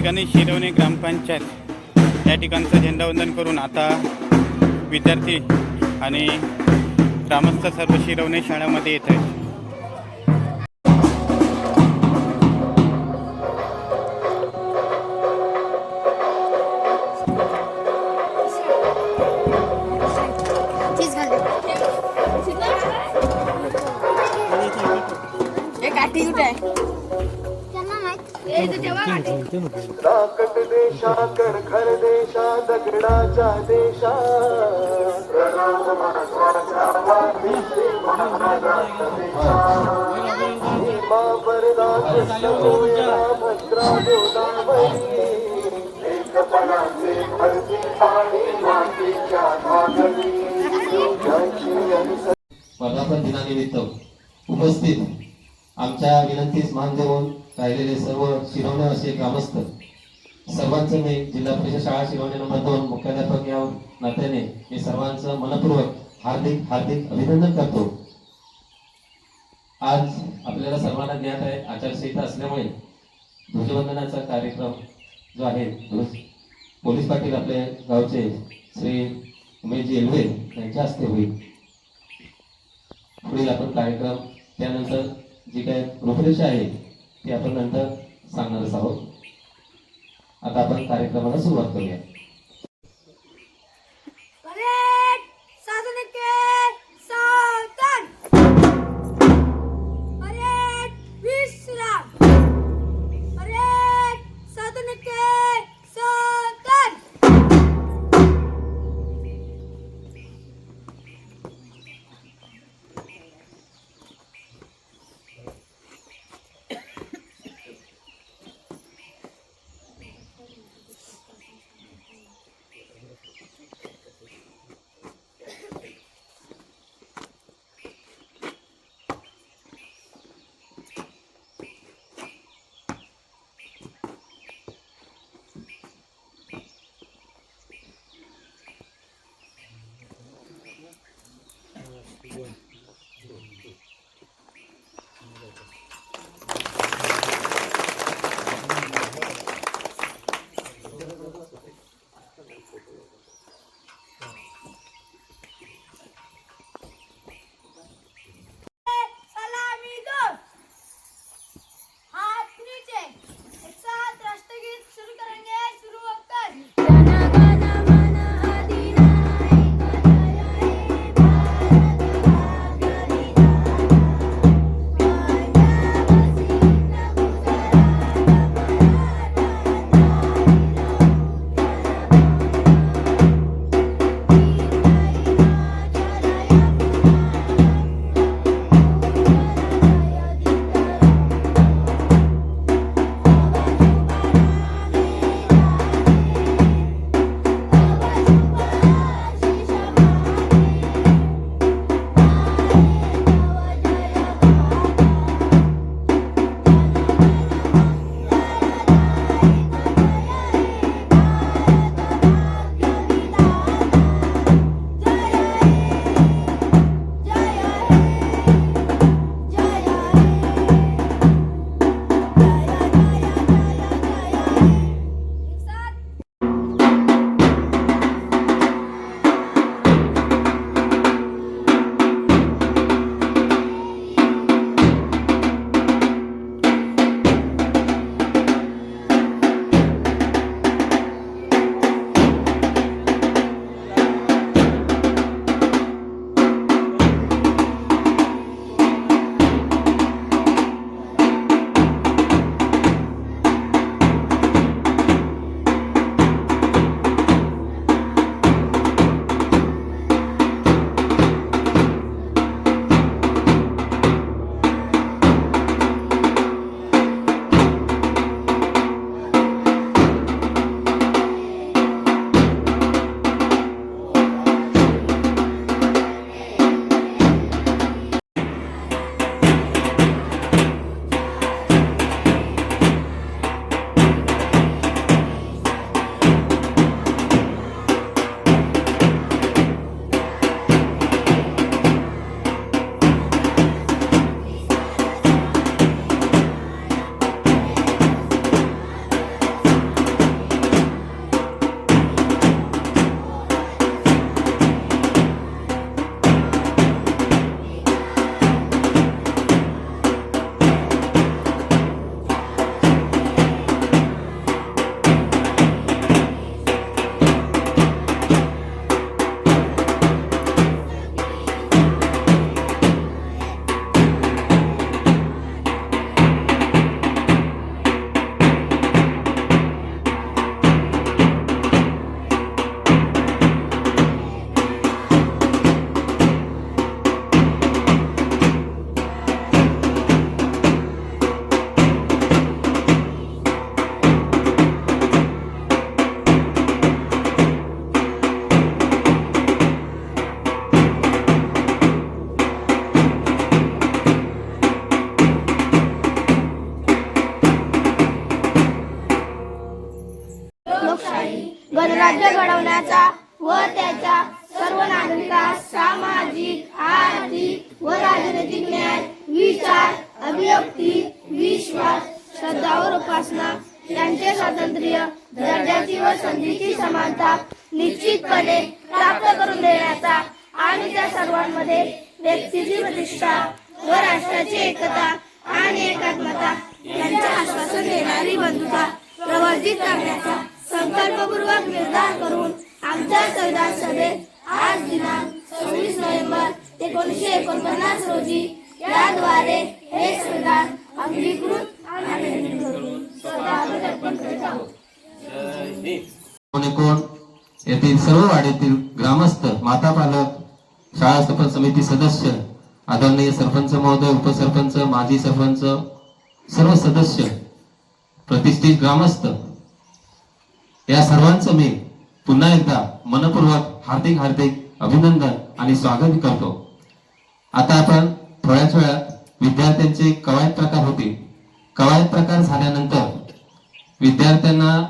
ठिकाणी शिरवणे ग्रामपंचायत या ठिकाणचं झेंडावंदन करून आता विद्यार्थी आणि ग्रामस्थ सर्व शिरवणे शाळेमध्ये येत आहेत. नाकट देशा कर घर देशा दगडाच्या देशा भद्रा गोदावरी एकपणाचे भरती पाणी मातीच्या वर्धापन दिनानिमित्त उपस्थित आमच्या विनंतीस मान देऊन राहिलेले सर्व शिरवणे असे ग्रामस्थ सर्वांचं मी जिल्हा परिषद शाळा शिरवणे नंबर 2 मुख्याध्यापक या नात्याने मी सर्वांचं मनपूर्वक हार्दिक अभिनंदन करतो. आज आपल्याला सर्वांना ज्ञात आहे आचारसंहिता असल्यामुळे ध्वजवंदनाचा कार्यक्रम जो आहे पोलीस पाटील आपल्या गावचे श्री उमेशजी एलवे यांच्या हस्ते होईल. पुढील आपण कार्यक्रम त्यानंतर जी काय रूपरेषा आहे ती आपण नंतर सांगणारच आहोत. आता आपण कार्यक्रमाला सुरुवात करूया. लोकशाही गणराज्य घडवण्याचा व त्याच्या सर्व नागरिकांस सामाजिक आर्थिक व राजनैतिक न्याय विचार अभिव्यक्ती विश्वास श्रद्धा व उपासना यांचे स्वातंत्र्य दर्जाची व संधीची समानता निश्चितपणे प्राप्त करून देण्याचा आणि त्या सर्वांमध्ये व्यक्तीची प्रतिष्ठा व राष्ट्राची एकता आणि एकात्मता यांचे आश्वासन देणारी बंधुता प्रवर्धित करण्याचा संकल्पपूर्वक निर्धार करून आमच्या संविधान सभेत आज दिनांक 26 नोव्हेंबर 1949 रोजी याद्वारे हे संविधान अंगीकृत आणि करून स्वतःवर अर्पण करीत आहोत. कोण येथील सर्व वाड्यातील ग्रामस्थ माता पालक शाळा स्थापन समिती सदस्य आदरणीय सरपंच महोदय उपसरपंच माजी सरपंच सर्व सदस्य प्रतिष्ठित ग्रामस्थ या सर्वांचं मी पुन्हा एकदा मनपूर्वक हार्दिक हार्दिक अभिनंदन आणि स्वागत करतो. आता आपण थोड्याच वेळात विद्यार्थ्यांचे कवायत प्रकार होतील. कवायत प्रकार झाल्यानंतर विद्यार्थ्यांना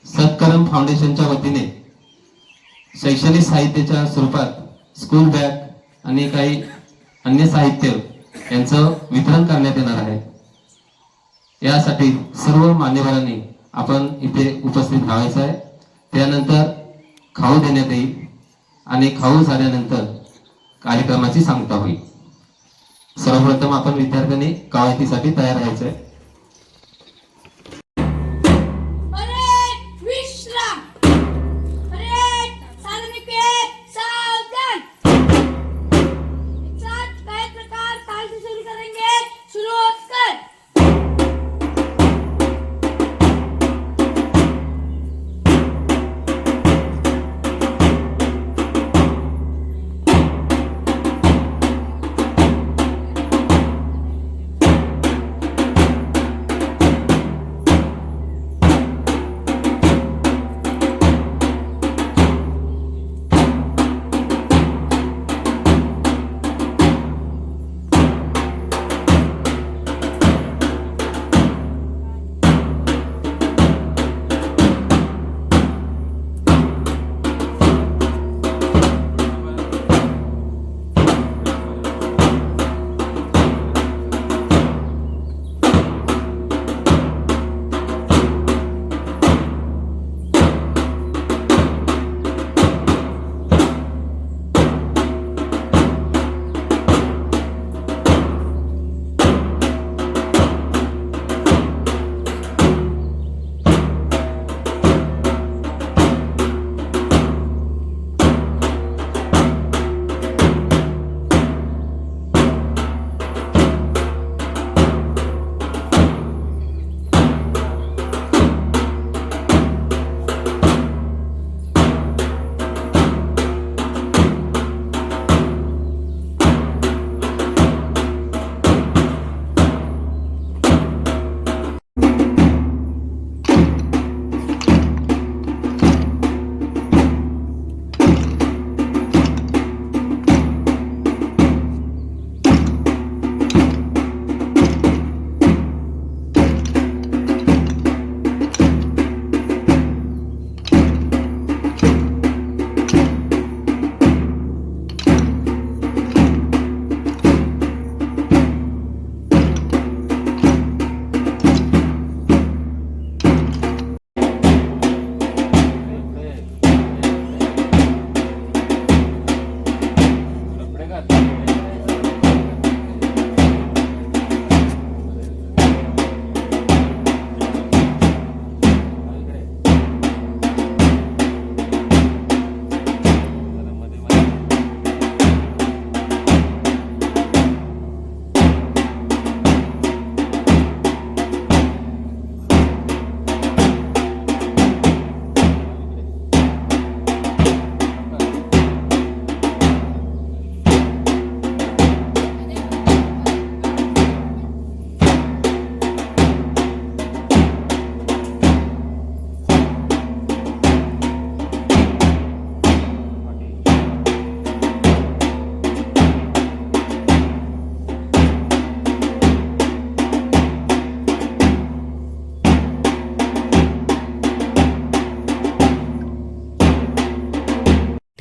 सत्कर्म फाउंडेशनच्या वतीने शैक्षणिक साहित्याच्या स्वरूपात स्कूल बॅग आणि काही अन्य साहित्य यांचं वितरण करण्यात येणार आहे. यासाठी सर्व मान्यवरांनी आपण इथे उपस्थित राहायचं आहे. त्यानंतर खाऊ देण्यात येईल आणि खाऊ झाल्यानंतर कार्यक्रमाची सांगता होईल. सर्वप्रथम आपण विद्यार्थ्यांनी कवायतीसाठी तयार राहायचं आहे.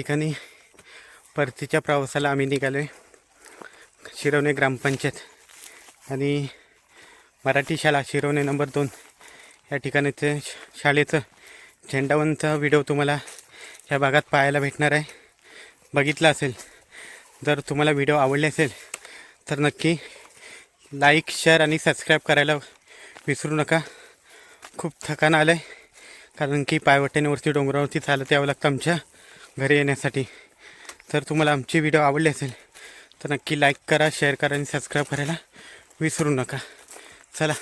ठिकाणी परतीच्या प्रवासाला आम्ही निघालो आहे. शिरवणे ग्रामपंचायत आणि मराठी शाळा शिरवणे नंबर 2 या ठिकाणीचं शाळेचं झेंडावंदनचा व्हिडिओ तुम्हाला ह्या भागात पाहायला भेटणार आहे. बघितला असेल. जर तुम्हाला व्हिडिओ आवडले असेल तर नक्की लाईक, शेअर आणि सबस्क्राईब करायला विसरू नका. खूप थकान आलं आहे कारण की पायवाटेवरती डोंगरावरती चालत यावं लागतं आमच्या घरी येण्यासाठी. जर तुम्हाला आमची व्हिडिओ आवडली असेल तर नक्की लाईक करा, शेअर करा आणि सबस्क्राईब करायला विसरू नका. चला.